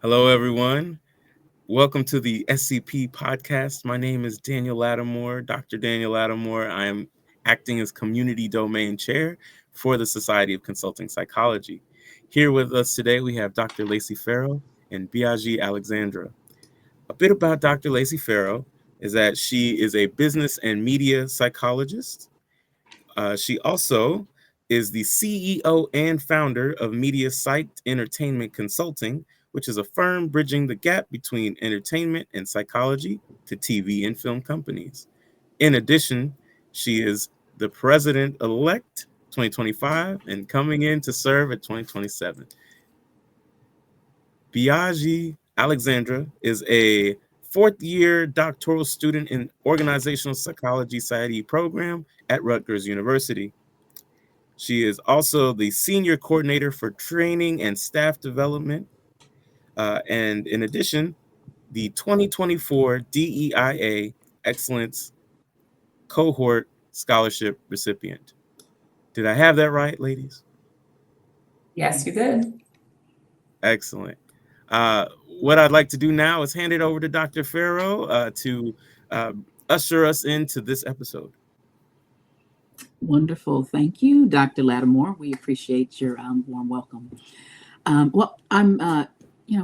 Hello, everyone. Welcome to the SCP podcast. My name is Daniel Lattimore, Dr. Daniel Lattimore. I am acting as community domain chair for the Society of Consulting Psychology. Here with us today, we have Dr. Lacey Farrow and Biage Alexandre. A bit about Dr. Lacey Farrow is that she is a business and media psychologist. She also is the CEO and founder of Media Psych Entertainment Consulting, which is a firm bridging the gap between entertainment and psychology to TV and film companies. In addition, she is the president-elect 2025 and coming in to serve at 2027. Biage Alexandra is a fourth-year doctoral student in organizational psychology PsyD program at Rutgers University. She is also the senior coordinator for training and staff development. And in addition, the 2024 DEIA Excellence Cohort Scholarship recipient. Did I have that right, ladies? Yes, you did. Excellent. What I'd like to do now is hand it over to Dr. Farrow to usher us into this episode. Wonderful. Thank you, Dr. Lattimore. We appreciate your warm welcome. I'm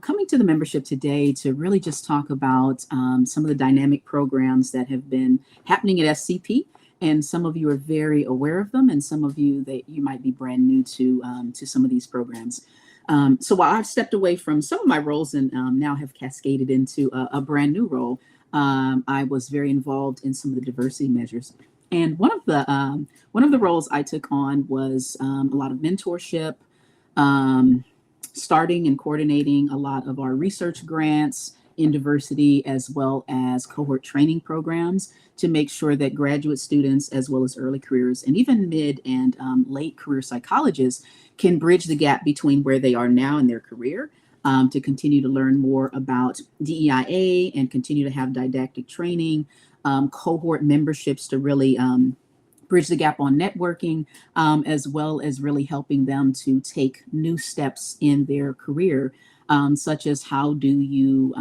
coming to the membership today to really just talk about some of the dynamic programs that have been happening at SCP. And some of you are very aware of them, and some of you that you might be brand new to some of these programs. So while I've stepped away from some of my roles and now have cascaded into a brand new role, I was very involved in some of the diversity measures. And one of the roles I took on was a lot of mentorship, starting and coordinating a lot of our research grants in diversity, as well as cohort training programs to make sure that graduate students, as well as early careers and even mid and late career psychologists, can bridge the gap between where they are now in their career to continue to learn more about DEIA and continue to have didactic training, cohort memberships to really bridge the gap on networking, as well as really helping them to take new steps in their career, such as how do you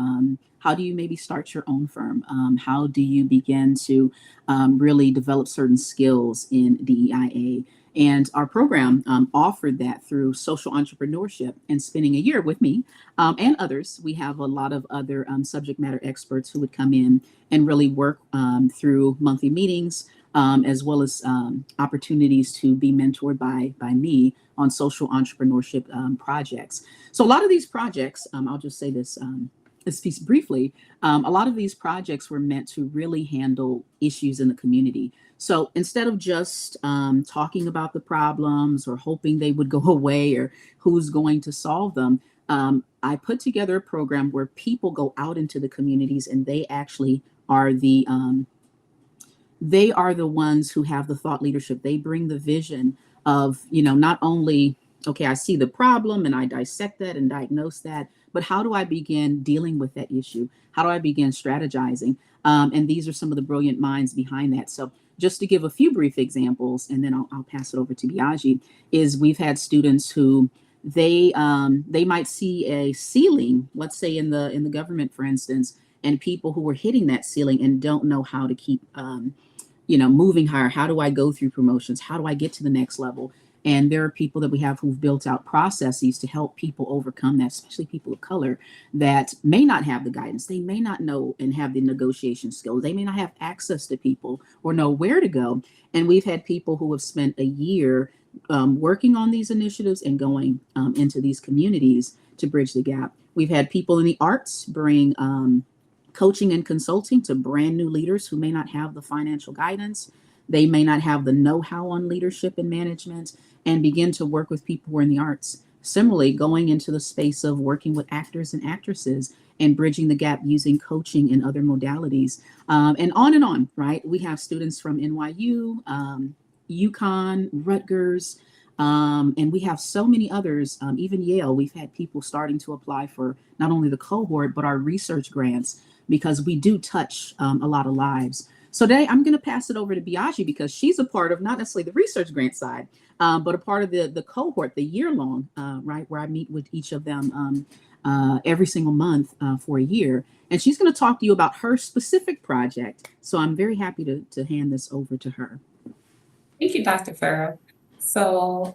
maybe start your own firm? How do you begin to really develop certain skills in DEIA? And our program offered that through social entrepreneurship and spending a year with me and others. We have a lot of other subject matter experts who would come in and really work through monthly meetings, as well as opportunities to be mentored by me on social entrepreneurship projects. So a lot of these projects, I'll just say this piece briefly, a lot of these projects were meant to really handle issues in the community. So instead of just talking about the problems or hoping they would go away or who's going to solve them, I put together a program where people go out into the communities and they actually are the ones who have the thought leadership. They bring the vision of, not only, okay, I see the problem and I dissect that and diagnose that, but how do I begin dealing with that issue? How do I begin strategizing? And these are some of the brilliant minds behind that. So just to give a few brief examples, and then I'll pass it over to Biage, is we've had students who they might see a ceiling, let's say in the government, for instance, and people who are hitting that ceiling and don't know how to keep moving higher. How do I go through promotions? How do I get to the next level? And there are people that we have who've built out processes to help people overcome that, especially people of color that may not have the guidance. They may not know and have the negotiation skills. They may not have access to people or know where to go. And we've had people who have spent a year working on these initiatives and going into these communities to bridge the gap. We've had people in the arts bring coaching and consulting to brand new leaders who may not have the financial guidance. They may not have the know-how on leadership and management, and begin to work with people who are in the arts. Similarly, going into the space of working with actors and actresses and bridging the gap using coaching and other modalities, and on, right? We have students from NYU, UConn, Rutgers, and we have so many others, even Yale. We've had people starting to apply for not only the cohort, but our research grants, because we do touch a lot of lives. So today I'm going to pass it over to Biage because she's a part of not necessarily the research grant side, but a part of the cohort, the year long, right, where I meet with each of them every single month for a year. And she's going to talk to you about her specific project. So I'm very happy to hand this over to her. Thank you, Dr. Farrow. So,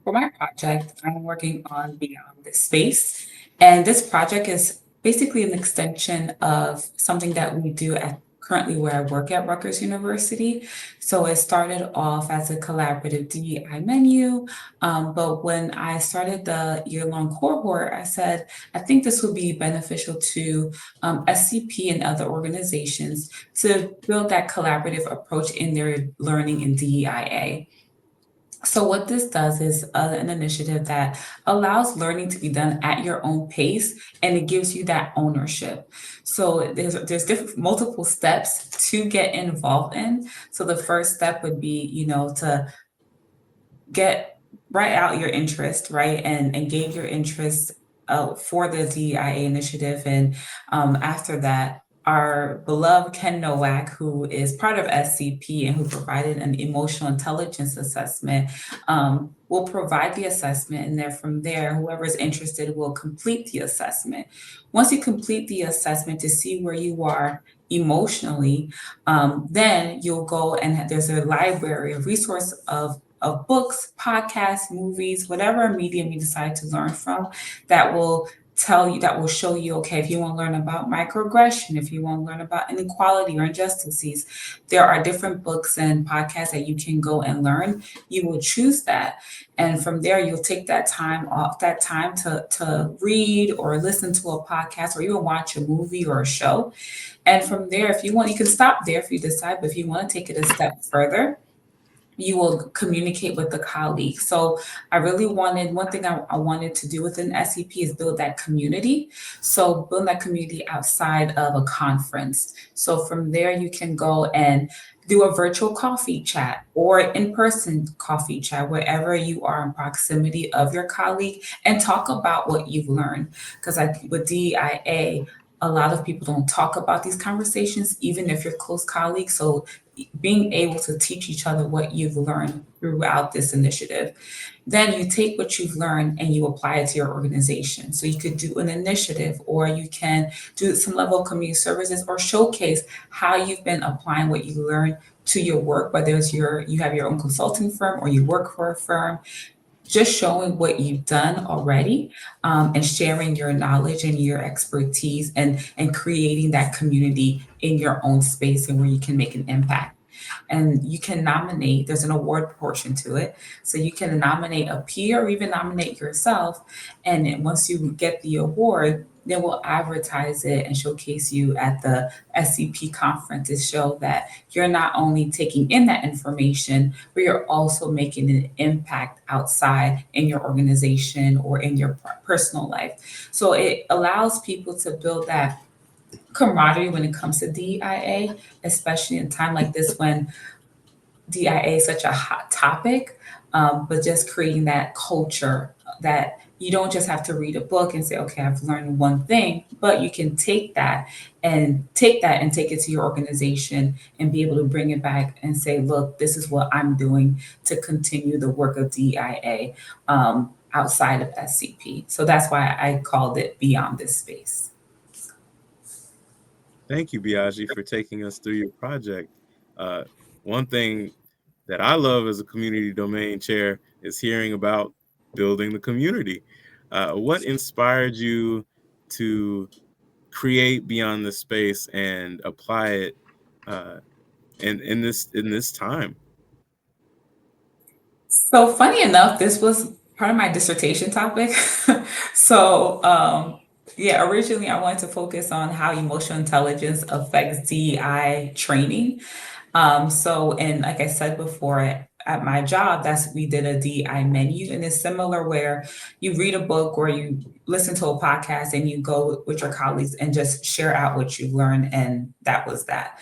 for my project, I'm working on Beyond the Space. And this project is basically an extension of something that we do at currently where I work at Rutgers University. So it started off as a collaborative DEI menu. But when I started the year-long cohort, I said, I think this would be beneficial to SCP and other organizations to build that collaborative approach in their learning in DEIA. So what this does is an initiative that allows learning to be done at your own pace, and it gives you that ownership. So there's different multiple steps to get involved in. So the first step would be, to write out your interest, right, and engage your interest for the DEIA initiative. And after that, our beloved Ken Nowak, who is part of SCP and who provided an emotional intelligence assessment, will provide the assessment. And then from there, whoever is interested will complete the assessment. Once you complete the assessment to see where you are emotionally, then you'll go and there's a library, a resource of books, podcasts, movies, whatever medium you decide to learn from, that will show you, okay, if you want to learn about microaggression, if you want to learn about inequality or injustices, there are different books and podcasts that you can go and learn. You will choose that. And from there, you'll take that time off, that time to read or listen to a podcast or even watch a movie or a show. And from there, if you want, you can stop there if you decide, but if you want to take it a step further, you will communicate with the colleague. So I really wanted, one thing I wanted to do within SCP is build that community. So build that community outside of a conference. So from there, you can go and do a virtual coffee chat or in-person coffee chat, wherever you are in proximity of your colleague, and talk about what you've learned. Because with DEIA, a lot of people don't talk about these conversations, even if you're close colleagues. So being able to teach each other what you've learned throughout this initiative. Then you take what you've learned and you apply it to your organization. So you could do an initiative, or you can do some level of community services, or showcase how you've been applying what you learned to your work, whether it's you have your own consulting firm or you work for a firm. Just showing what you've done already, and sharing your knowledge and your expertise, and creating that community in your own space and where you can make an impact. And you can nominate, there's an award portion to it. So you can nominate a peer or even nominate yourself. And then once you get the award, then we'll advertise it and showcase you at the SCP conference to show that you're not only taking in that information, but you're also making an impact outside in your organization or in your personal life. So it allows people to build that camaraderie when it comes to DEIA, especially in a time like this when DIA is such a hot topic, but just creating that culture that you don't just have to read a book and say, okay, I've learned one thing, but you can take that and take it to your organization and be able to bring it back and say, look, this is what I'm doing to continue the work of DIA outside of SCP. So that's why I called it Beyond This Space. Thank you, Biage, for taking us through your project. One thing that I love as a community domain chair is hearing about building the community. What inspired you to create Beyond the Space and apply it in this time? So funny enough, this was part of my dissertation topic. So yeah, originally I wanted to focus on how emotional intelligence affects DEI training. And like I said before, at my job, we did a DEI menu, and it's similar where you read a book or you listen to a podcast and you go with your colleagues and just share out what you learned, and that was that.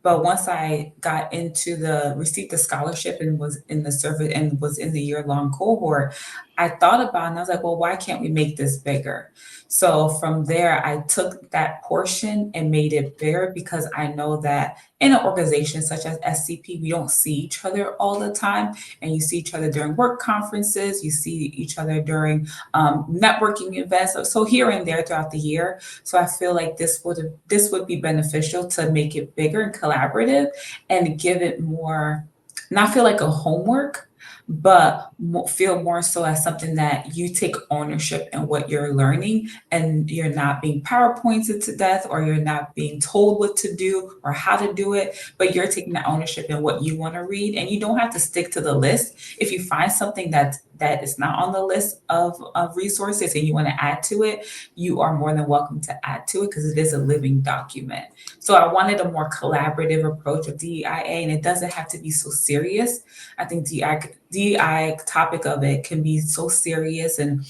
But once I got into received the scholarship and was in the service and was in the year-long cohort, I thought about it and I was like, well, why can't we make this bigger? So from there, I took that portion and made it bigger because I know that in an organization such as SCP, we don't see each other all the time. And you see each other during work conferences, you see each other during networking events, so here and there throughout the year. So I feel like this would be beneficial to make it bigger and collaborative and give it more, not feel like a homework, but feel more so as something that you take ownership in what you're learning and you're not being PowerPointed to death or you're not being told what to do or how to do it, but you're taking that ownership in what you want to read and you don't have to stick to the list. If you find something that is not on the list of resources and you want to add to it, you are more than welcome to add to it because it is a living document. So I wanted a more collaborative approach of DEIA, and it doesn't have to be so serious. I think DEI topic of it can be so serious and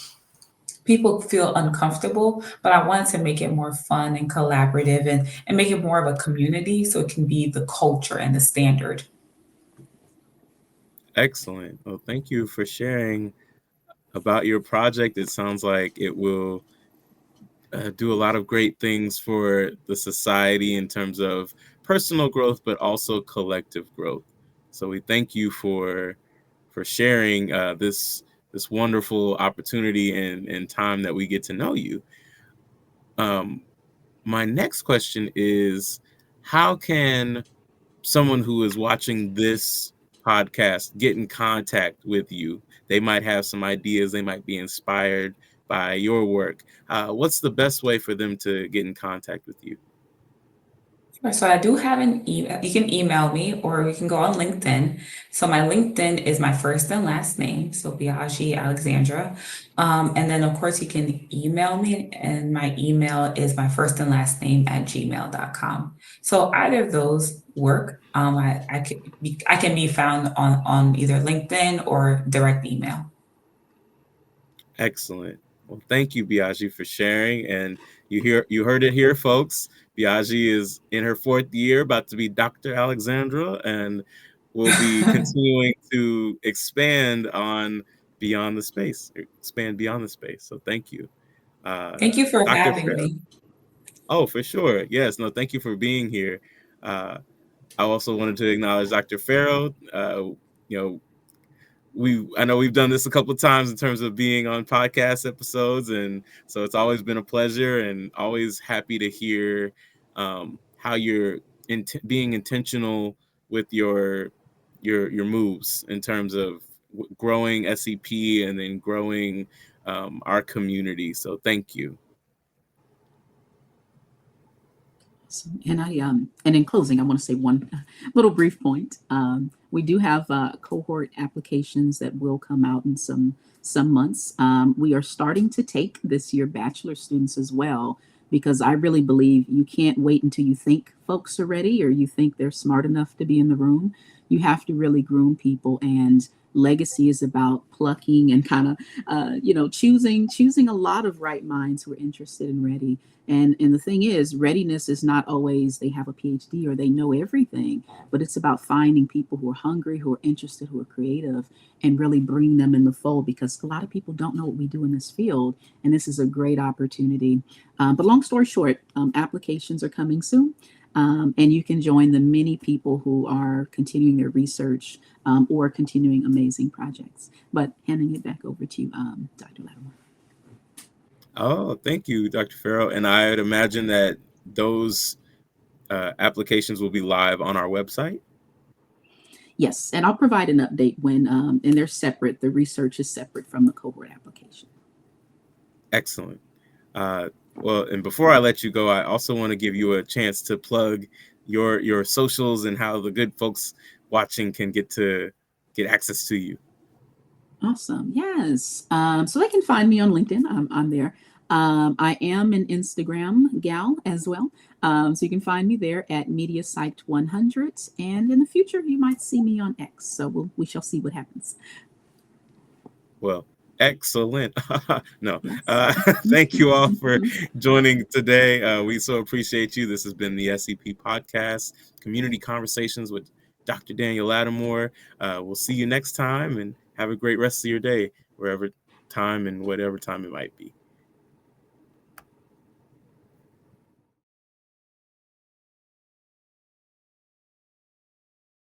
people feel uncomfortable, but I wanted to make it more fun and collaborative and make it more of a community so it can be the culture and the standard. Excellent. Well, thank you for sharing about your project. It sounds like it will do a lot of great things for the society in terms of personal growth, but also collective growth. So we thank you for sharing this wonderful opportunity and time that we get to know you. Um, my next question is, how can someone who is watching this podcast get in contact with you? They might have some ideas, they might be inspired by your work. What's the best way for them to get in contact with you? Sure. So I do have an email. You can email me or you can go on LinkedIn. So my LinkedIn is my first and last name, so Biage Alexandra. And then of course you can email me, and my email is my first and last name at gmail.com. So either of those work. I can be found on either LinkedIn or direct email. Excellent. Well, thank you, Biagi, for sharing. And you heard it here, folks. Biagi is in her 4th year, about to be Dr. Alexandra, and will be continuing to expand beyond the space. So thank you. Thank you for Dr. having Farrow. me. Oh, for sure. Yes. No, thank you for being here. I also wanted to acknowledge Dr. Farrow. You know, I know we've done this a couple of times in terms of being on podcast episodes, and so it's always been a pleasure and always happy to hear how you're being intentional with your moves in terms of growing SCP and then growing our community. So thank you. And in closing, I want to say one little brief point. We do have cohort applications that will come out in some months. We are starting to take this year bachelor students as well, because I really believe you can't wait until you think folks are ready or you think they're smart enough to be in the room. You have to really groom people, and legacy is about plucking and kind of choosing a lot of right minds who are interested and ready. And the thing is, readiness is not always they have a PhD or they know everything, but it's about finding people who are hungry, who are interested, who are creative, and really bring them in the fold, because a lot of people don't know what we do in this field, and this is a great opportunity. But long story short, applications are coming soon. And you can join the many people who are continuing their research or continuing amazing projects. But handing it back over to you, Dr. Lattimore. Oh, thank you, Dr. Farrow. And I would imagine that those applications will be live on our website. Yes, and I'll provide an update when, and they're separate. The research is separate from the cohort application. Excellent. Well, and before I let you go, I also want to give you a chance to plug your socials and how the good folks watching can get access to you. Awesome. Yes. So they can find me on LinkedIn. I'm there. I am an Instagram gal as well. So you can find me there at MediaPsych100. And in the future, you might see me on X. So we shall see what happens. Well, Excellent. No, Yes. thank you all for joining today. We so appreciate you. This has been the SCP podcast, Community Conversations with Dr. Daniel Lattimore. We'll see you next time, and have a great rest of your day, wherever time and whatever time it might be.